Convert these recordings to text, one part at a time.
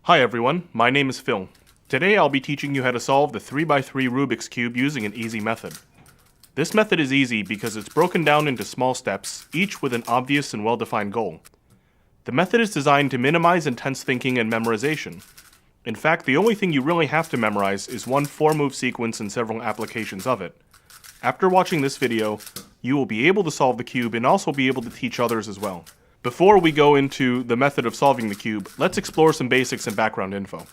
Hi everyone, my name is Phil. Today I'll be teaching you how to solve the 3x3 Rubik's Cube using an easy method. This method is easy because it's broken down into small steps, each with an obvious and well-defined goal. The method is designed to minimize intense thinking and memorization. In fact, the only thing you really have to memorize is one 4-move sequence and several applications of it. After watching this video, you will be able to solve the cube and also be able to teach others as well. Before we go into the method of solving the cube, let's explore some basics and background info.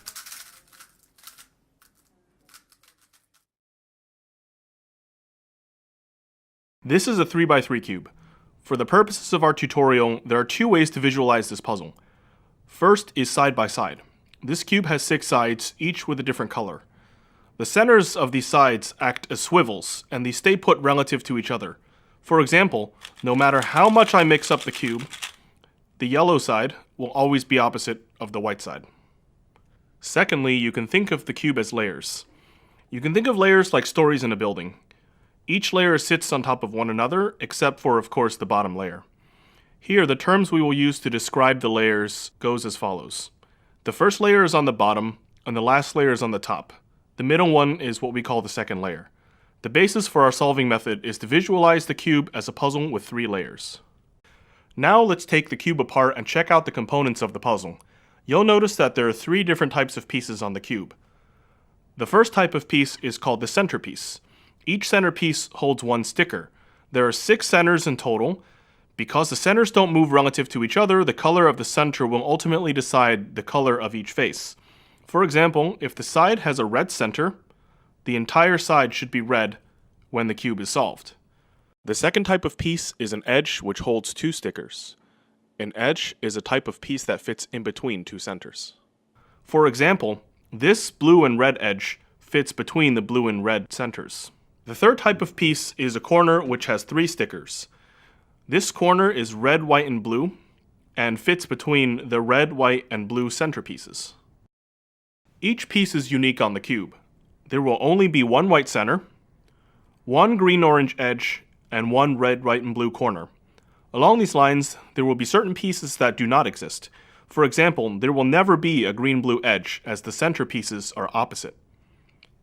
This is a 3x3 cube. For the purposes of our tutorial, there are two ways to visualize this puzzle. First is side by side. This cube has 6 sides, each with a different color. The centers of these sides act as swivels, and these stay put relative to each other. For example, no matter how much I mix up the cube, the yellow side will always be opposite of the white side. Secondly, you can think of the cube as layers. You can think of layers like stories in a building. Each layer sits on top of one another, except for, of course, the bottom layer. Here, the terms we will use to describe the layers goes as follows. The first layer is on the bottom, and the last layer is on the top. The middle one is what we call the second layer. The basis for our solving method is to visualize the cube as a puzzle with 3 layers. Now let's take the cube apart and check out the components of the puzzle. You'll notice that there are 3 different types of pieces on the cube. The first type of piece is called the centerpiece. Each centerpiece holds 1 sticker. There are 6 centers in total. Because the centers don't move relative to each other, the color of the center will ultimately decide the color of each face. For example, if the side has a red center, the entire side should be red when the cube is solved. The second type of piece is an edge, which holds 2 stickers. An edge is a type of piece that fits in between 2 centers. For example, this blue and red edge fits between the blue and red centers. The third type of piece is a corner, which has 3 stickers. This corner is red, white, and blue, and fits between the red, white, and blue centerpieces. Each piece is unique on the cube. There will only be 1 white center, 1 green-orange edge, and 1 red, white, and blue corner. Along these lines, there will be certain pieces that do not exist. For example, there will never be a green-blue edge, as the center pieces are opposite.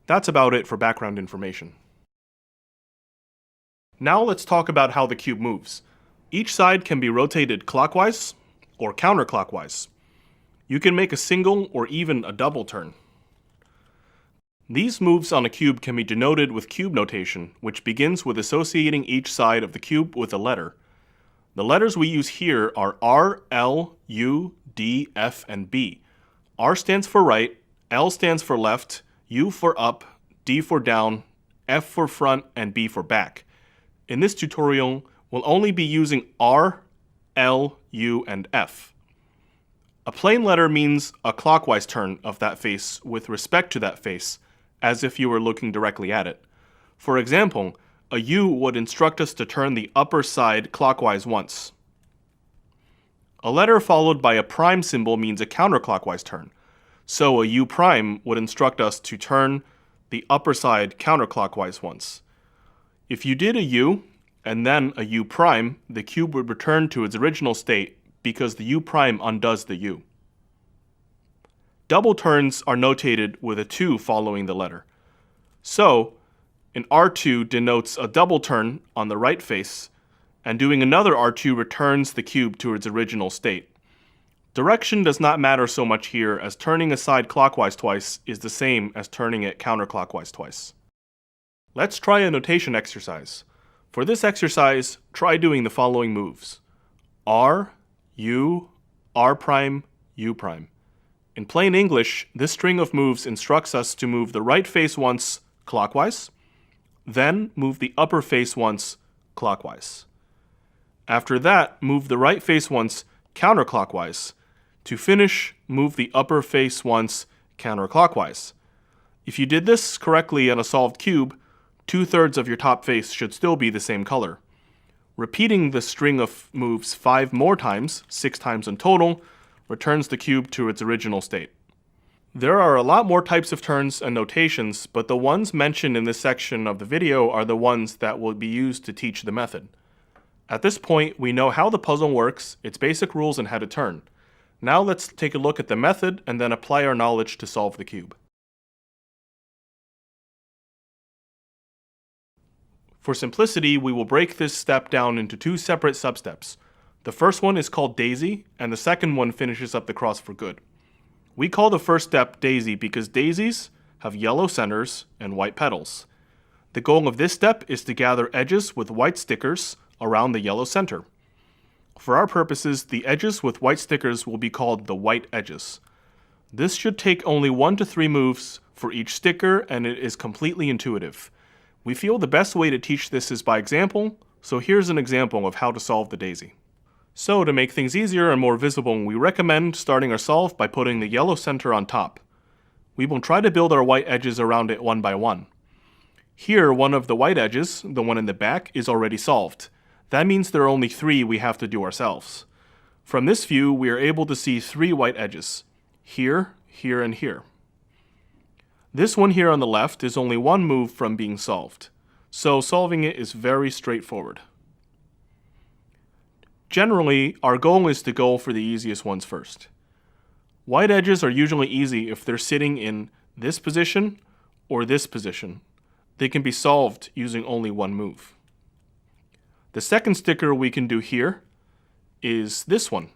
That's about it for background information. Now let's talk about how the cube moves. Each side can be rotated clockwise or counterclockwise. You can make a single or even a double turn. These moves on a cube can be denoted with cube notation, which begins with associating each side of the cube with a letter. The letters we use here are R, L, U, D, F, and B. R stands for right, L stands for left, U for up, D for down, F for front, and B for back. In this tutorial, we'll only be using R, L, U, and F. A plain letter means a clockwise turn of that face with respect to that face, as if you were looking directly at it. For example, a U would instruct us to turn the upper side clockwise once. A letter followed by a prime symbol means a counterclockwise turn. So a U prime would instruct us to turn the upper side counterclockwise once. If you did a U and then a U prime, the cube would return to its original state because the U prime undoes the U. Double turns are notated with a 2 following the letter. So, an R2 denotes a double turn on the right face, and doing another R2 returns the cube to its original state. Direction does not matter so much here, as turning a side clockwise twice is the same as turning it counterclockwise twice. Let's try a notation exercise. For this exercise, try doing the following moves. R, U, R prime, U prime. In plain English, this string of moves instructs us to move the right face once clockwise, then move the upper face once clockwise. After that, move the right face once counterclockwise. To finish, move the upper face once counterclockwise. If you did this correctly on a solved cube, 2/3 of your top face should still be the same color. Repeating the string of moves 5 more times, 6 times in total, returns the cube to its original state. There are a lot more types of turns and notations, but the ones mentioned in this section of the video are the ones that will be used to teach the method. At this point, we know how the puzzle works, its basic rules, and how to turn. Now let's take a look at the method and then apply our knowledge to solve the cube. For simplicity, we will break this step down into two separate substeps. The first one is called Daisy, and the second one finishes up the cross for good. We call the first step Daisy because daisies have yellow centers and white petals. The goal of this step is to gather edges with white stickers around the yellow center. For our purposes, the edges with white stickers will be called the white edges. This should take only 1 to 3 moves for each sticker, and it is completely intuitive. We feel the best way to teach this is by example, so here's an example of how to solve the daisy. So to make things easier and more visible, we recommend starting our solve by putting the yellow center on top. We will try to build our white edges around it one by one. Here, one of the white edges, the one in the back, is already solved. That means there are only 3 we have to do ourselves. From this view, we are able to see 3 white edges. Here, here, and here. This one here on the left is only 1 move from being solved. So solving it is very straightforward. Generally, our goal is to go for the easiest ones first. White edges are usually easy if they're sitting in this position or this position. They can be solved using only 1 move. The second sticker we can do here is this one.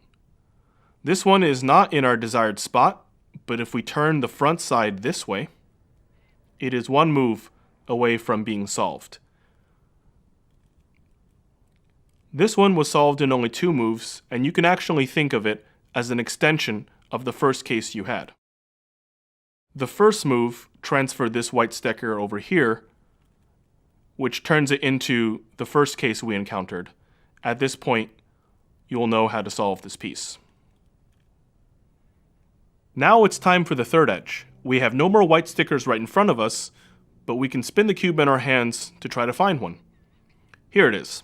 This one is not in our desired spot, but if we turn the front side this way, it is 1 move away from being solved. This one was solved in only 2 moves, and you can actually think of it as an extension of the first case you had. The first move transferred this white sticker over here, which turns it into the first case we encountered. At this point, you will know how to solve this piece. Now it's time for the third edge. We have no more white stickers right in front of us, but we can spin the cube in our hands to try to find one. Here it is.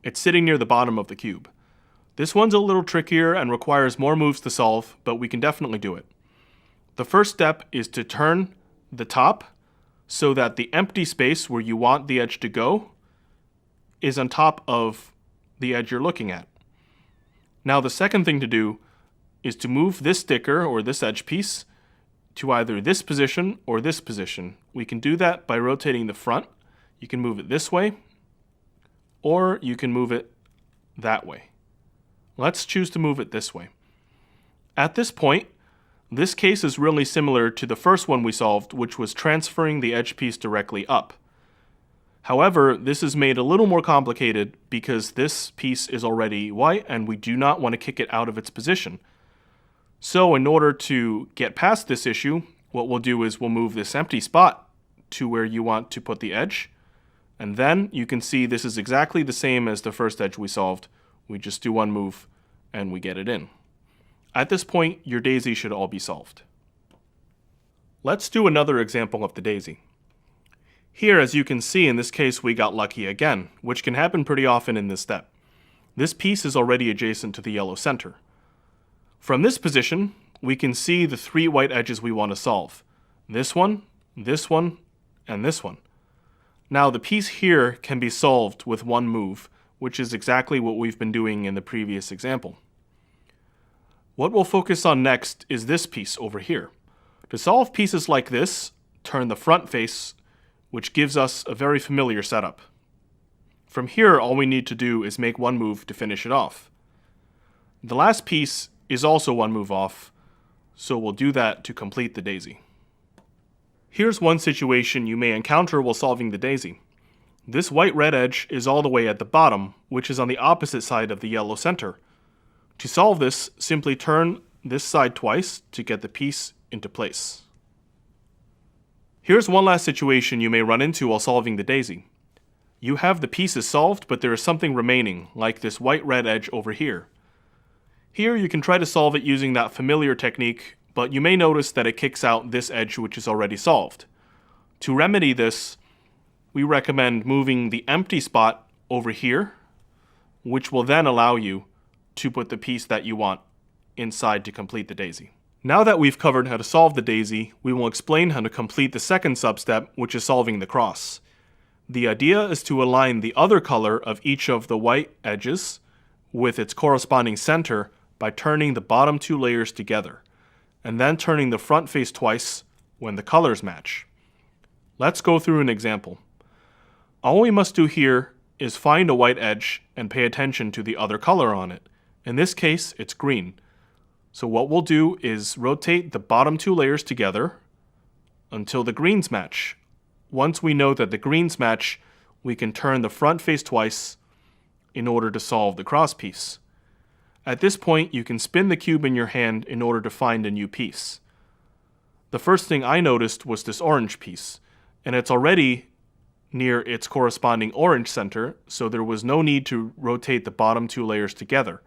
It's sitting near the bottom of the cube. This one's a little trickier and requires more moves to solve, but we can definitely do it. The first step is to turn the top so that the empty space where you want the edge to go is on top of the edge you're looking at. Now the second thing to do is to move this sticker or this edge piece to either this position or this position. We can do that by rotating the front. You can move it this way, or you can move it that way. Let's choose to move it this way. At this point, this case is really similar to the first one we solved, which was transferring the edge piece directly up. However, this is made a little more complicated because this piece is already white and we do not want to kick it out of its position. So in order to get past this issue, what we'll do is we'll move this empty spot to where you want to put the edge. And then you can see this is exactly the same as the first edge we solved. We just do 1 move and we get it in. At this point, your daisy should all be solved. Let's do another example of the daisy. Here, as you can see, in this case, we got lucky again, which can happen pretty often in this step. This piece is already adjacent to the yellow center. From this position, we can see the 3 white edges we want to solve. This one, and this one. Now the piece here can be solved with 1 move, which is exactly what we've been doing in the previous example. What we'll focus on next is this piece over here. To solve pieces like this, turn the front face, which gives us a very familiar setup. From here, all we need to do is make 1 move to finish it off. The last piece is also 1 move off, so we'll do that to complete the daisy. Here's one situation you may encounter while solving the daisy. This white-red edge is all the way at the bottom, which is on the opposite side of the yellow center. To solve this, simply turn this side twice to get the piece into place. Here's one last situation you may run into while solving the daisy. You have the pieces solved, but there is something remaining, like this white-red edge over here. Here you can try to solve it using that familiar technique, but you may notice that it kicks out this edge which is already solved. To remedy this, we recommend moving the empty spot over here, which will then allow you to put the piece that you want inside to complete the daisy. Now that we've covered how to solve the daisy, we will explain how to complete the second substep, which is solving the cross. The idea is to align the other color of each of the white edges with its corresponding center by turning the bottom two layers together, and then turning the front face twice when the colors match. Let's go through an example. All we must do here is find a white edge and pay attention to the other color on it. In this case, it's green. So what we'll do is rotate the bottom two layers together until the greens match. Once we know that the greens match, we can turn the front face twice in order to solve the cross piece. At this point, you can spin the cube in your hand in order to find a new piece. The first thing I noticed was this orange piece, and it's already near its corresponding orange center, so there was no need to rotate the bottom two layers together.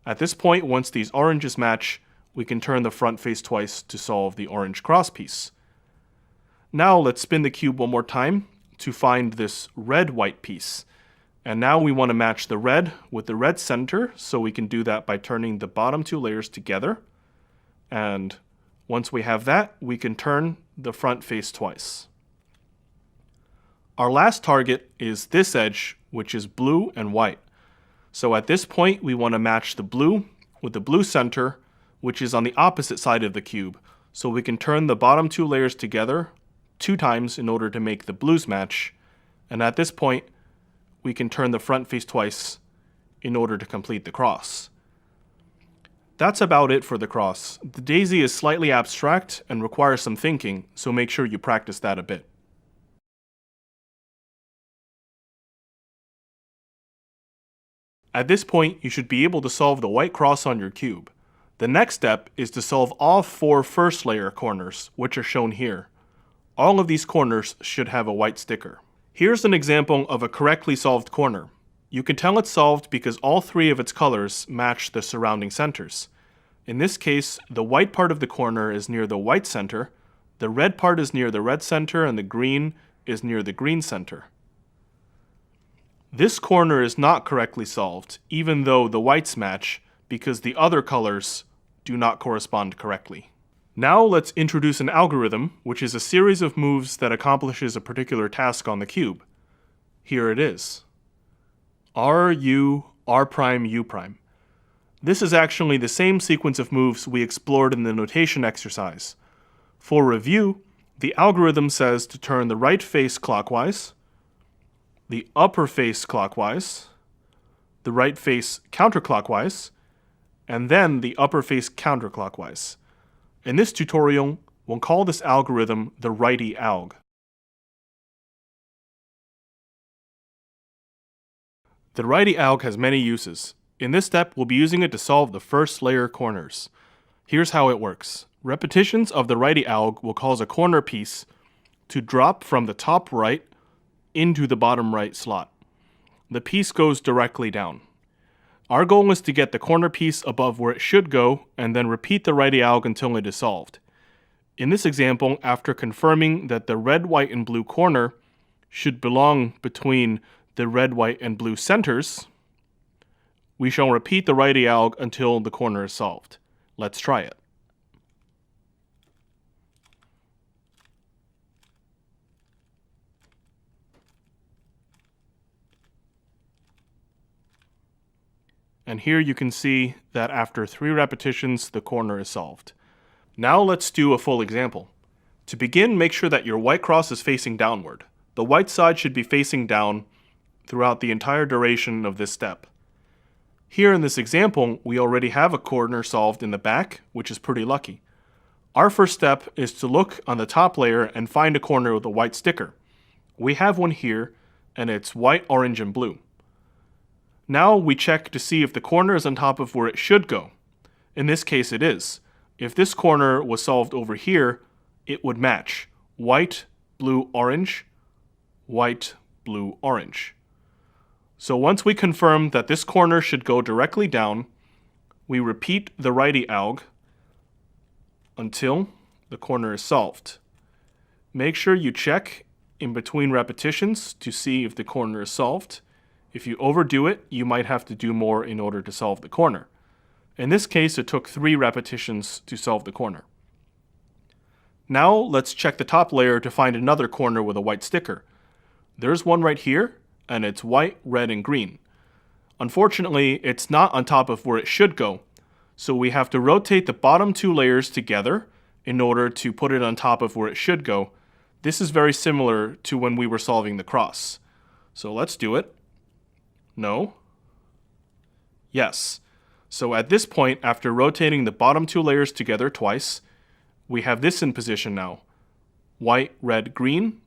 At this point, once these oranges match, we can turn the front face twice to solve the orange cross piece. Now let's spin the cube one more time to find this red-white piece. And now we want to match the red with the red center, so we can do that by turning the bottom two layers together. And once we have that, we can turn the front face twice. Our last target is this edge, which is blue and white. So at this point, we want to match the blue with the blue center, which is on the opposite side of the cube. So we can turn the bottom two layers together 2 times in order to make the blues match. And at this point, we can turn the front face twice in order to complete the cross. That's about it for the cross. The daisy is slightly abstract and requires some thinking, so make sure you practice that a bit. At this point, you should be able to solve the white cross on your cube. The next step is to solve all 4 first layer corners, which are shown here. All of these corners should have a white sticker. Here's an example of a correctly solved corner. You can tell it's solved because all 3 of its colors match the surrounding centers. In this case, the white part of the corner is near the white center, the red part is near the red center, and the green is near the green center. This corner is not correctly solved, even though the whites match, because the other colors do not correspond correctly. Now let's introduce an algorithm, which is a series of moves that accomplishes a particular task on the cube. Here it is. R, U, R prime, U prime. This is actually the same sequence of moves we explored in the notation exercise. For review, the algorithm says to turn the right face clockwise, the upper face clockwise, the right face counterclockwise, and then the upper face counterclockwise. In this tutorial, we'll call this algorithm the righty alg. The righty alg has many uses. In this step, we'll be using it to solve the first layer corners. Here's how it works. Repetitions of the righty alg will cause a corner piece to drop from the top right into the bottom right slot. The piece goes directly down. Our goal is to get the corner piece above where it should go and then repeat the righty alg until it is solved. In this example, after confirming that the red, white, and blue corner should belong between the red, white, and blue centers, we shall repeat the righty alg until the corner is solved. Let's try it. And here you can see that after 3 repetitions, the corner is solved. Now let's do a full example. To begin, make sure that your white cross is facing downward. The white side should be facing down throughout the entire duration of this step. Here in this example, we already have a corner solved in the back, which is pretty lucky. Our first step is to look on the top layer and find a corner with a white sticker. We have one here, and it's white, orange, and blue. Now we check to see if the corner is on top of where it should go. In this case, it is. If this corner was solved over here, it would match white, blue, orange, white, blue, orange. So once we confirm that this corner should go directly down, we repeat the righty alg until the corner is solved. Make sure you check in between repetitions to see if the corner is solved. If you overdo it, you might have to do more in order to solve the corner. In this case, it took 3 repetitions to solve the corner. Now let's check the top layer to find another corner with a white sticker. There's one right here, and it's white, red, and green. Unfortunately, it's not on top of where it should go. So we have to rotate the bottom two layers together in order to put it on top of where it should go. This is very similar to when we were solving the cross. So let's do it. No. Yes. So at this point, after rotating the bottom two layers together twice, we have this in position now. White, red, green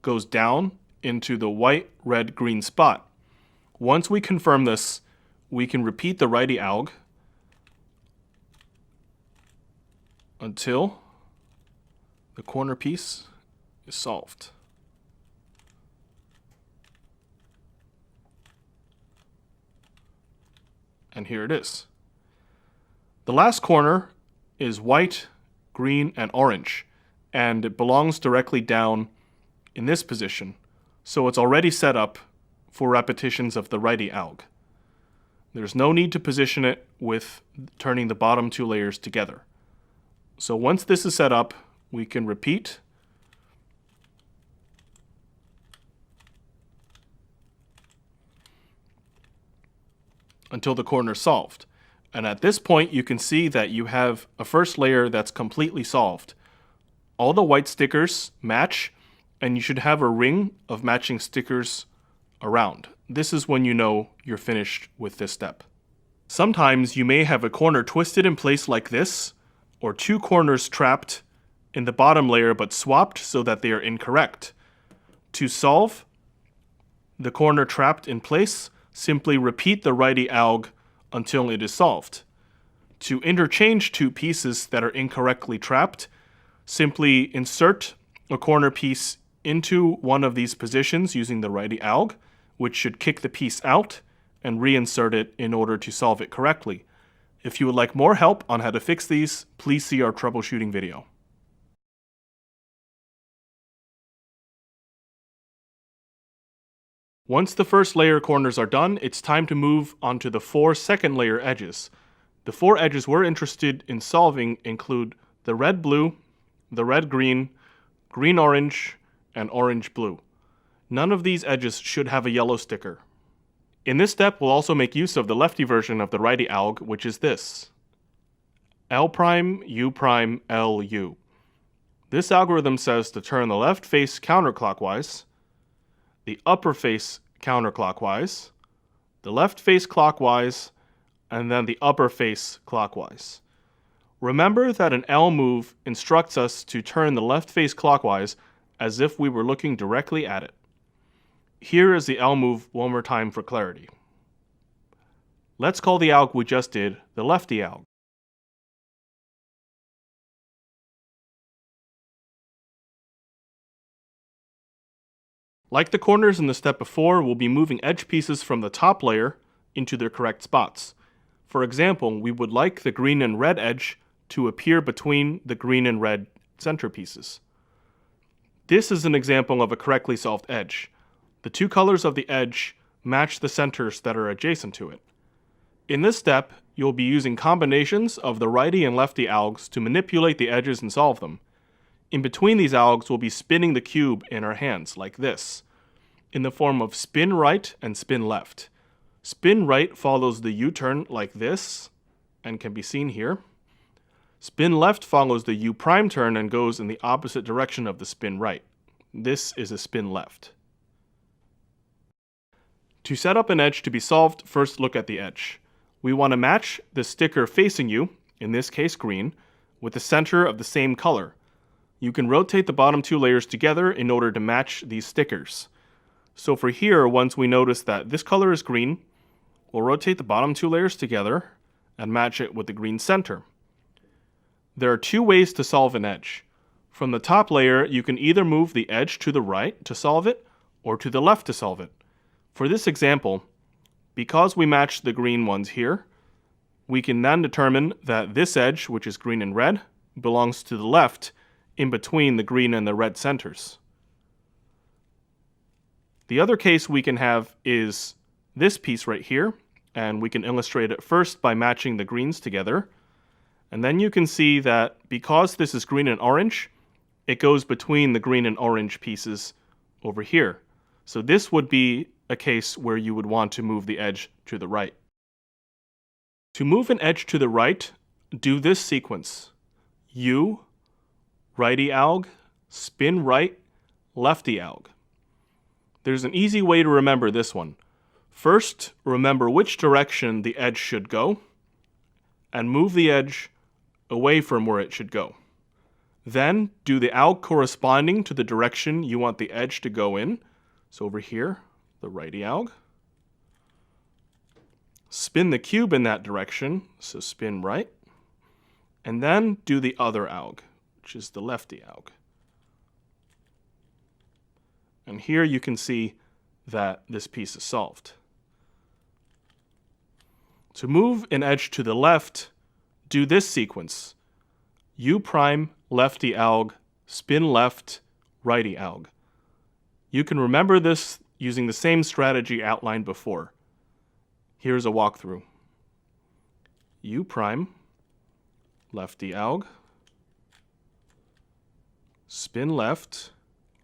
goes down into the white, red, green spot. Once we confirm this, we can repeat the righty alg until the corner piece is solved. And here it is. The last corner is white, green, and orange, and it belongs directly down in this position. So it's already set up for repetitions of the righty alg. There's no need to position it with turning the bottom two layers together. So once this is set up, we can repeat until the corner is solved. And at this point, you can see that you have a first layer that's completely solved. All the white stickers match, and you should have a ring of matching stickers around. This is when you know you're finished with this step. Sometimes you may have a corner twisted in place like this, or two corners trapped in the bottom layer but swapped so that they are incorrect. To solve the corner trapped in place, simply repeat the righty alg until it is solved. To interchange two pieces that are incorrectly trapped, simply insert a corner piece into one of these positions using the righty alg, which should kick the piece out, and reinsert it in order to solve it correctly. If you would like more help on how to fix these, please see our troubleshooting video. Once the first layer corners are done, it's time to move on to the 4 second layer edges. The 4 edges we're interested in solving include the red-blue, the red-green, green-orange, and orange-blue. None of these edges should have a yellow sticker. In this step, we'll also make use of the lefty version of the righty alg, which is this. L prime, U prime, L, U. This algorithm says to turn the left face counterclockwise, the upper face counterclockwise, the left face clockwise, and then the upper face clockwise. Remember that an L move instructs us to turn the left face clockwise as if we were looking directly at it. Here is the L move one more time for clarity. Let's call the alg we just did the lefty alg. Like the corners in the step before, we'll be moving edge pieces from the top layer into their correct spots. For example, we would like the green and red edge to appear between the green and red center pieces. This is an example of a correctly solved edge. The two colors of the edge match the centers that are adjacent to it. In this step, you'll be using combinations of the righty and lefty algs to manipulate the edges and solve them. In between these algs, we'll be spinning the cube in our hands, like this, in the form of spin right and spin left. Spin right follows the U-turn like this, and can be seen here. Spin left follows the U prime turn and goes in the opposite direction of the spin right. This is a spin left. To set up an edge to be solved, first look at the edge. We want to match the sticker facing you, in this case green, with the center of the same color. You can rotate the bottom two layers together in order to match these stickers. So for here, once we notice that this color is green, we'll rotate the bottom two layers together and match it with the green center. There are two ways to solve an edge. From the top layer, you can either move the edge to the right to solve it, or to the left to solve it. For this example, because we matched the green ones here, we can then determine that this edge, which is green and red, belongs to the left, in between the green and the red centers. The other case we can have is this piece right here, and we can illustrate it first by matching the greens together. And then you can see that because this is green and orange, it goes between the green and orange pieces over here. So this would be a case where you would want to move the edge to the right. To move an edge to the right, do this sequence. U, righty alg, spin right, lefty alg. There's an easy way to remember this one. First, remember which direction the edge should go, and move the edge away from where it should go. Then, do the alg corresponding to the direction you want the edge to go in. So over here, the righty alg. Spin the cube in that direction, so spin right. And then do the other alg, which is the lefty alg. And here you can see that this piece is solved. To move an edge to the left, do this sequence. U prime, lefty alg, spin left, righty alg. You can remember this using the same strategy outlined before. Here's a walkthrough. U prime, lefty alg, spin left,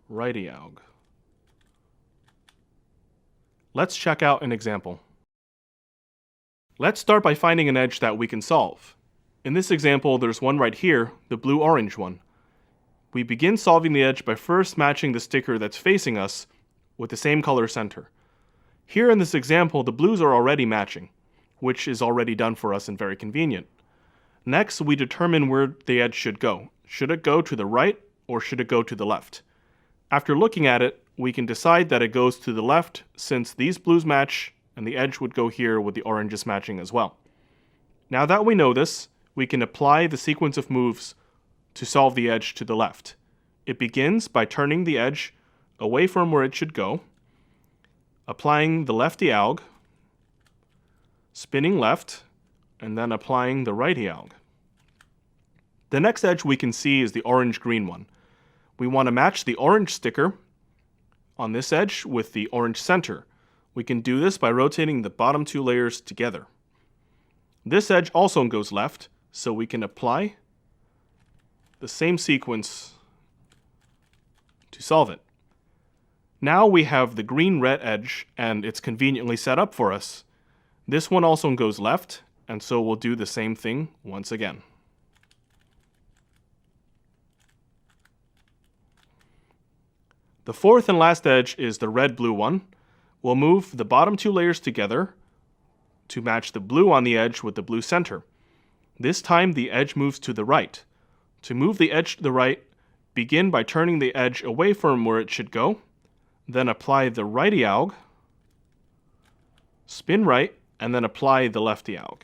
righty alg. Let's check out an example. Let's start by finding an edge that we can solve. In this example, there's one right here, the blue-orange one. We begin solving the edge by first matching the sticker that's facing us with the same color center. Here in this example, the blues are already matching, which is already done for us and very convenient. Next, we determine where the edge should go. Should it go to the right or should it go to the left? After looking at it, we can decide that it goes to the left since these blues match and the edge would go here with the oranges matching as well. Now that we know this, we can apply the sequence of moves to solve the edge to the left. It begins by turning the edge away from where it should go, applying the lefty alg, spinning left, and then applying the righty alg. The next edge we can see is the orange-green one. We want to match the orange sticker on this edge with the orange center. We can do this by rotating the bottom two layers together. This edge also goes left, so we can apply the same sequence to solve it. Now we have the green-red edge, and it's conveniently set up for us. This one also goes left, and so we'll do the same thing once again. The fourth and last edge is the red-blue one. We'll move the bottom two layers together to match the blue on the edge with the blue center. This time the edge moves to the right. To move the edge to the right, begin by turning the edge away from where it should go, then apply the righty alg, spin right, and then apply the lefty alg.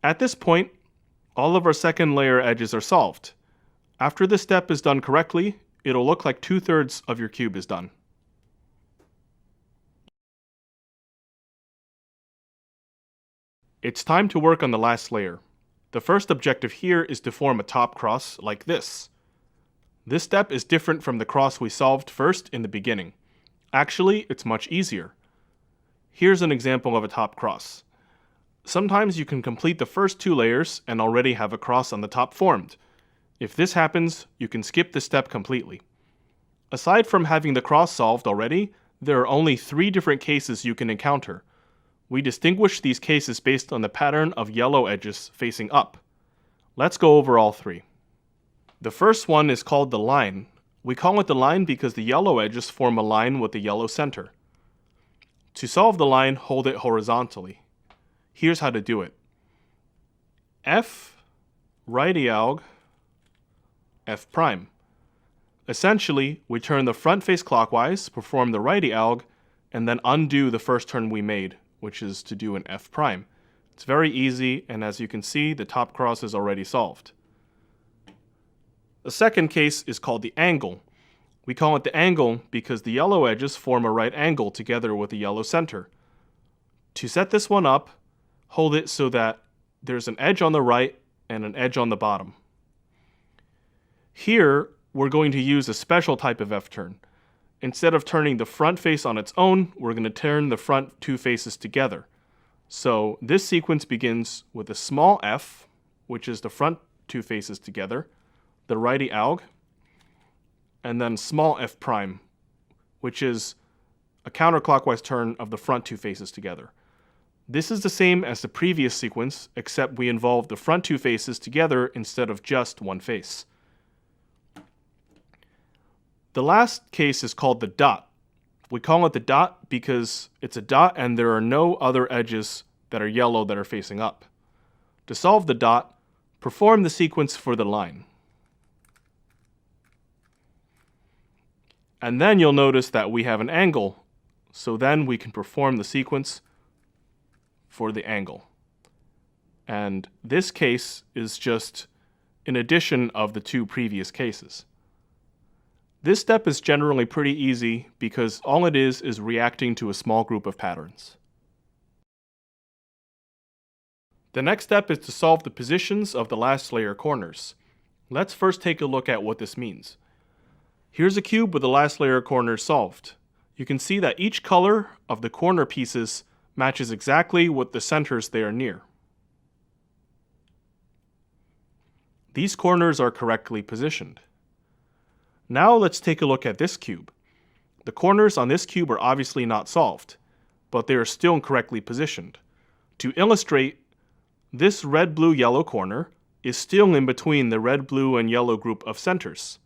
At this point, all of our second layer edges are solved. After this step is done correctly, it'll look like 2/3 of your cube is done. It's time to work on the last layer. The first objective here is to form a top cross like this. This step is different from the cross we solved first in the beginning. Actually, it's much easier. Here's an example of a top cross. Sometimes you can complete the first two layers and already have a cross on the top formed. If this happens, you can skip this step completely. Aside from having the cross solved already, there are only 3 different cases you can encounter. We distinguish these cases based on the pattern of yellow edges facing up. Let's go over all 3. The first one is called the line. We call it the line because the yellow edges form a line with the yellow center. To solve the line, hold it horizontally. Here's how to do it. F, righty alg, F prime. Essentially, we turn the front face clockwise, perform the righty alg, and then undo the first turn we made, which is to do an F prime. It's very easy, and as you can see, the top cross is already solved. The second case is called the angle. We call it the angle because the yellow edges form a right angle together with the yellow center. To set this one up, hold it so that there's an edge on the right and an edge on the bottom. Here, we're going to use a special type of F-turn. Instead of turning the front face on its own, we're going to turn the front two faces together. So this sequence begins with a small f, which is the front two faces together, the righty alg, and then small f prime, which is a counterclockwise turn of the front two faces together. This is the same as the previous sequence, except we involve the front two faces together instead of just one face. The last case is called the dot. We call it the dot because it's a dot and there are no other edges that are yellow that are facing up. To solve the dot, perform the sequence for the line. And then you'll notice that we have an angle, so then we can perform the sequence for the angle. And this case is just an addition of the two previous cases. This step is generally pretty easy because all it is reacting to a small group of patterns. The next step is to solve the positions of the last layer corners. Let's first take a look at what this means. Here's a cube with the last layer corners solved. You can see that each color of the corner pieces matches exactly with the centers they are near. These corners are correctly positioned. Now let's take a look at this cube. The corners on this cube are obviously not solved, but they are still incorrectly positioned. To illustrate, this red, blue, yellow corner is still in between the red, blue, and yellow group of centers.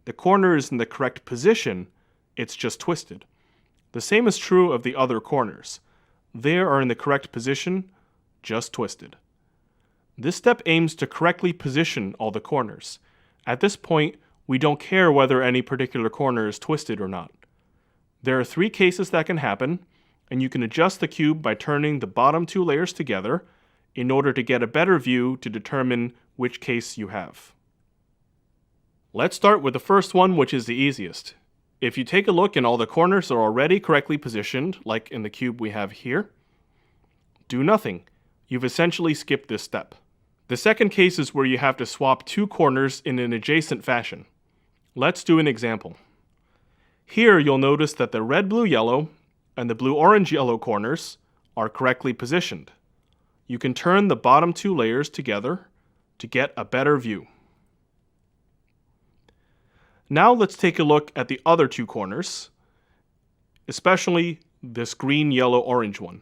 The corner is in the correct position, it's just twisted. The same is true of the other corners. They are in the correct position, just twisted. This step aims to correctly position all the corners. At this point, we don't care whether any particular corner is twisted or not. There are three cases that can happen, and you can adjust the cube by turning the bottom two layers together in order to get a better view to determine which case you have. Let's start with the first one, which is the easiest. If you take a look and all the corners are already correctly positioned, like in the cube we have here, do nothing. You've essentially skipped this step. The second case is where you have to swap two corners in an adjacent fashion. Let's do an example. Here you'll notice that the red, blue, yellow and the blue, orange, yellow corners are correctly positioned. You can turn the bottom two layers together to get a better view. Now let's take a look at the other two corners, especially this green, yellow, orange one.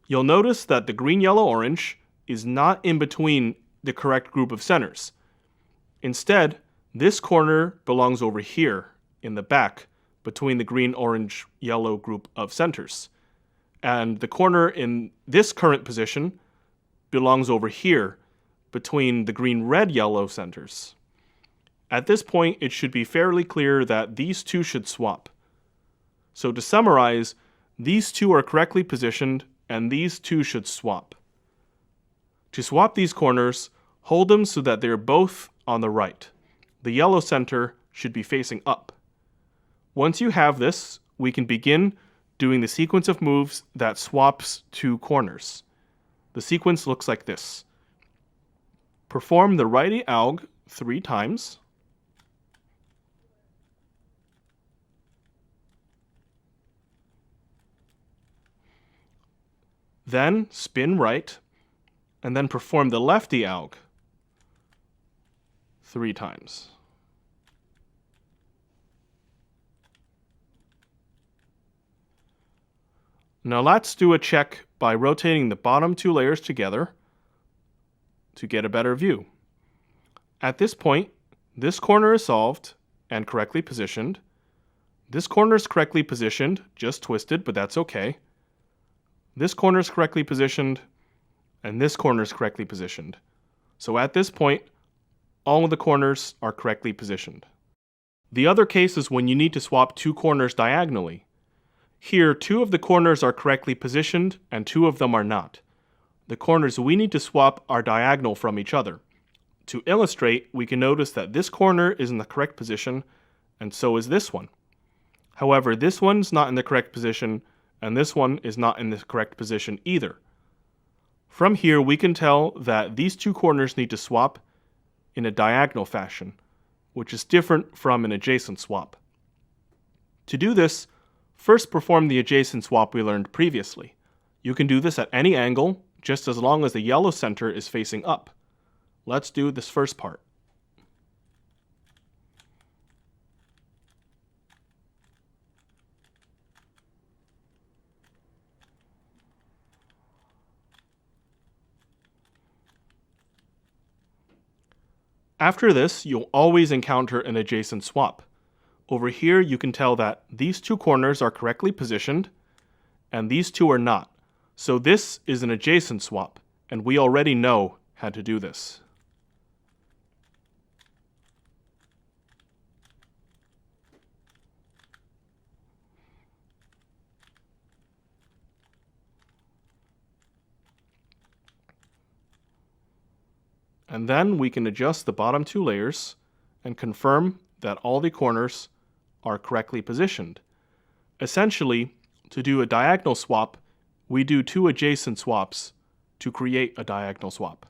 You'll notice that the green, yellow, orange is not in between the correct group of centers. Instead, this corner belongs over here in the back between the green, orange, yellow group of centers. And the corner in this current position belongs over here between the green, red, yellow centers. At this point, it should be fairly clear that these two should swap. So to summarize, these two are correctly positioned and these two should swap. To swap these corners, hold them so that they're both on the right. The yellow center should be facing up. Once you have this, we can begin doing the sequence of moves that swaps two corners. The sequence looks like this. Perform the righty alg 3 times. Then spin right, and then perform the lefty alg 3 times. Now let's do a check by rotating the bottom two layers together to get a better view. At this point, this corner is solved and correctly positioned. This corner is correctly positioned, just twisted, but that's okay. This corner is correctly positioned, and this corner is correctly positioned. So at this point, all of the corners are correctly positioned. The other case is when you need to swap two corners diagonally. Here, 2 of the corners are correctly positioned, and 2 of them are not. The corners we need to swap are diagonal from each other. To illustrate, we can notice that this corner is in the correct position, and so is this one. However, this one's not in the correct position, and this one is not in the correct position either. From here, we can tell that these two corners need to swap in a diagonal fashion, which is different from an adjacent swap. To do this, first perform the adjacent swap we learned previously. You can do this at any angle, just as long as the yellow center is facing up. Let's do this first part. After this, you'll always encounter an adjacent swap. Over here, you can tell that these two corners are correctly positioned, and these two are not. So this is an adjacent swap, and we already know how to do this. And then we can adjust the bottom two layers and confirm that all the corners are correctly positioned. Essentially, to do a diagonal swap, we do two adjacent swaps to create a diagonal swap.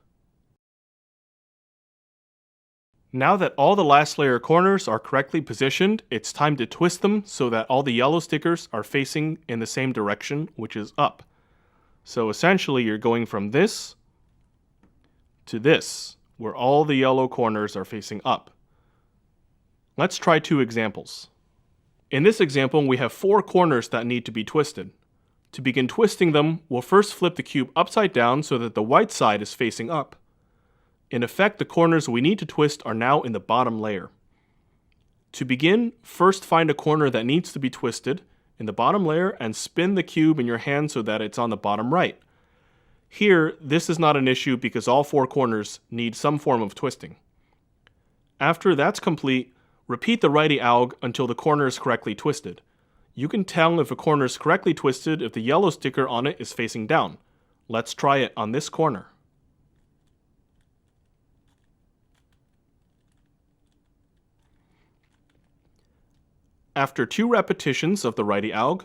Now that all the last layer corners are correctly positioned, it's time to twist them so that all the yellow stickers are facing in the same direction, which is up. So essentially, you're going from this to this, where all the yellow corners are facing up. Let's try two examples. In this example, we have four corners that need to be twisted. To begin twisting them, we'll first flip the cube upside down so that the white side is facing up. In effect, the corners we need to twist are now in the bottom layer. To begin, first find a corner that needs to be twisted in the bottom layer and spin the cube in your hand so that it's on the bottom right. Here, this is not an issue because all four corners need some form of twisting. After that's complete, repeat the righty alg until the corner is correctly twisted. You can tell if a corner is correctly twisted if the yellow sticker on it is facing down. Let's try it on this corner. After two repetitions of the righty alg,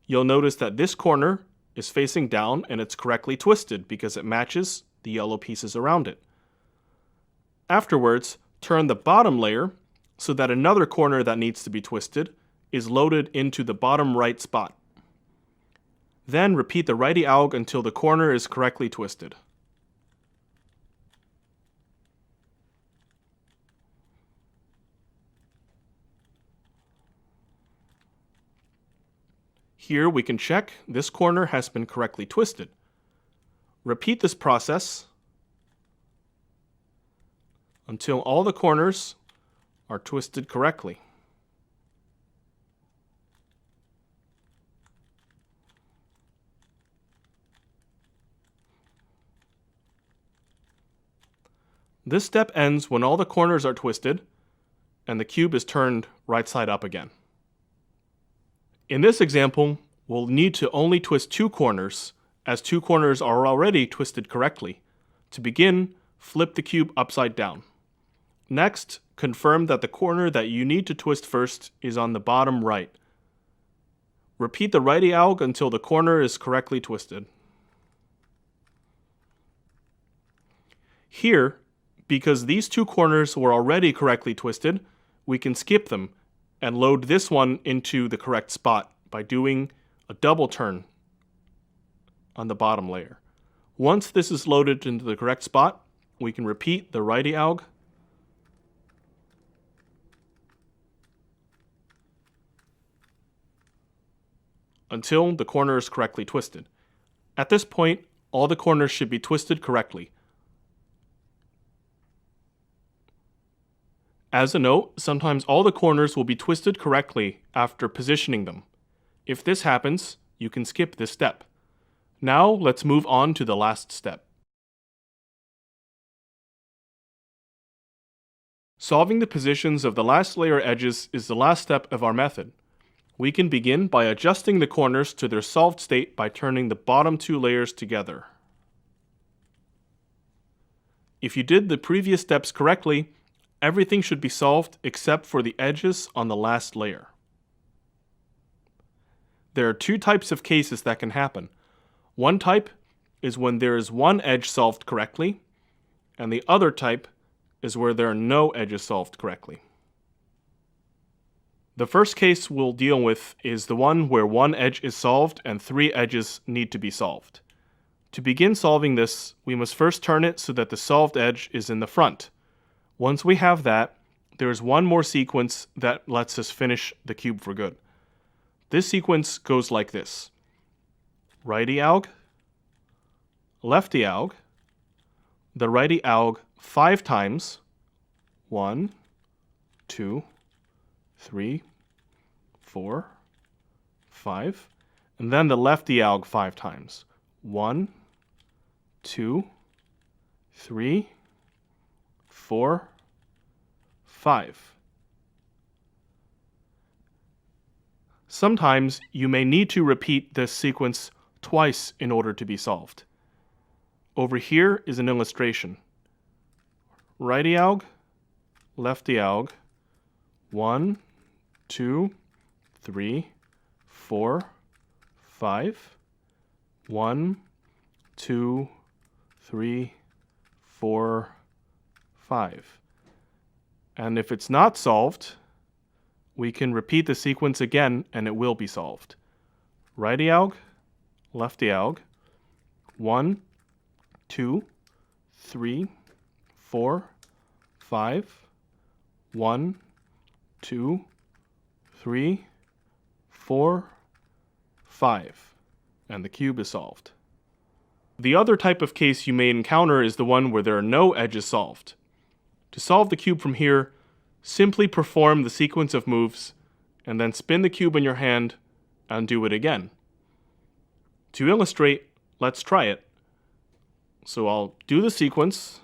you'll notice that this corner is facing down and it's correctly twisted because it matches the yellow pieces around it. Afterwards, turn the bottom layer so that another corner that needs to be twisted is loaded into the bottom right spot. Then repeat the righty alg until the corner is correctly twisted. Here we can check this corner has been correctly twisted. Repeat this process until all the corners are twisted correctly. This step ends when all the corners are twisted and the cube is turned right side up again. In this example, we'll need to only twist two corners, as two corners are already twisted correctly. To begin, flip the cube upside down. Next, confirm that the corner that you need to twist first is on the bottom right. Repeat the righty alg until the corner is correctly twisted. Here, because these two corners were already correctly twisted, we can skip them and load this one into the correct spot by doing a double turn on the bottom layer. Once this is loaded into the correct spot, we can repeat the righty alg until the corner is correctly twisted. At this point, all the corners should be twisted correctly. As a note, sometimes all the corners will be twisted correctly after positioning them. If this happens, you can skip this step. Now let's move on to the last step. Solving the positions of the last layer edges is the last step of our method. We can begin by adjusting the corners to their solved state by turning the bottom two layers together. If you did the previous steps correctly, everything should be solved except for the edges on the last layer. There are two types of cases that can happen. One type is when there is one edge solved correctly, and the other type is where there are no edges solved correctly. The first case we'll deal with is the one where one edge is solved and three edges need to be solved. To begin solving this, we must first turn it so that the solved edge is in the front. Once we have that, there is one more sequence that lets us finish the cube for good. This sequence goes like this: righty alg, lefty alg, the righty alg 5 times, 1, 2, 3, 4, 5. And then the left diag 5 times. 1, 2, 3, 4, 5. Sometimes you may need to repeat this sequence twice in order to be solved. Over here is an illustration. Right diag, left diag, 1, 2, 3, 4, 5. 1, 2, 3, 4, 5. And if it's not solved, we can repeat the sequence again and it will be solved. Right diag, left diag, 1, 2, 3, 4, 5, 1, 2, 3, 4, 5. And the cube is solved. The other type of case you may encounter is the one where there are no edges solved. To solve the cube from here, simply perform the sequence of moves and then spin the cube in your hand and do it again. To illustrate, let's try it. So I'll do the sequence.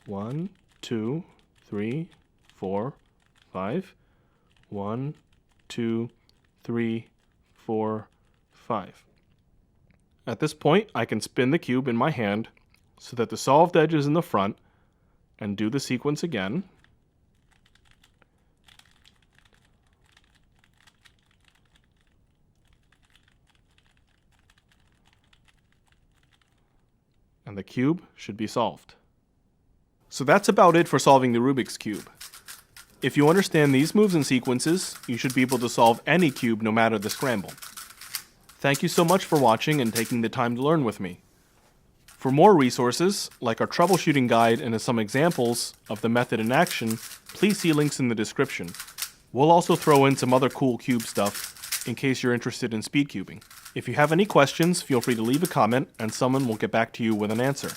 1, 2, 3, 4, 5. 1, 2, 3, 4, 5. At this point, I can spin the cube in my hand so that the solved edge is in the front and do the sequence again. And the cube should be solved. So that's about it for solving the Rubik's Cube. If you understand these moves and sequences, you should be able to solve any cube no matter the scramble. Thank you so much for watching and taking the time to learn with me. For more resources, like our troubleshooting guide and some examples of the method in action, please see links in the description. We'll also throw in some other cool cube stuff in case you're interested in speed cubing. If you have any questions, feel free to leave a comment and someone will get back to you with an answer.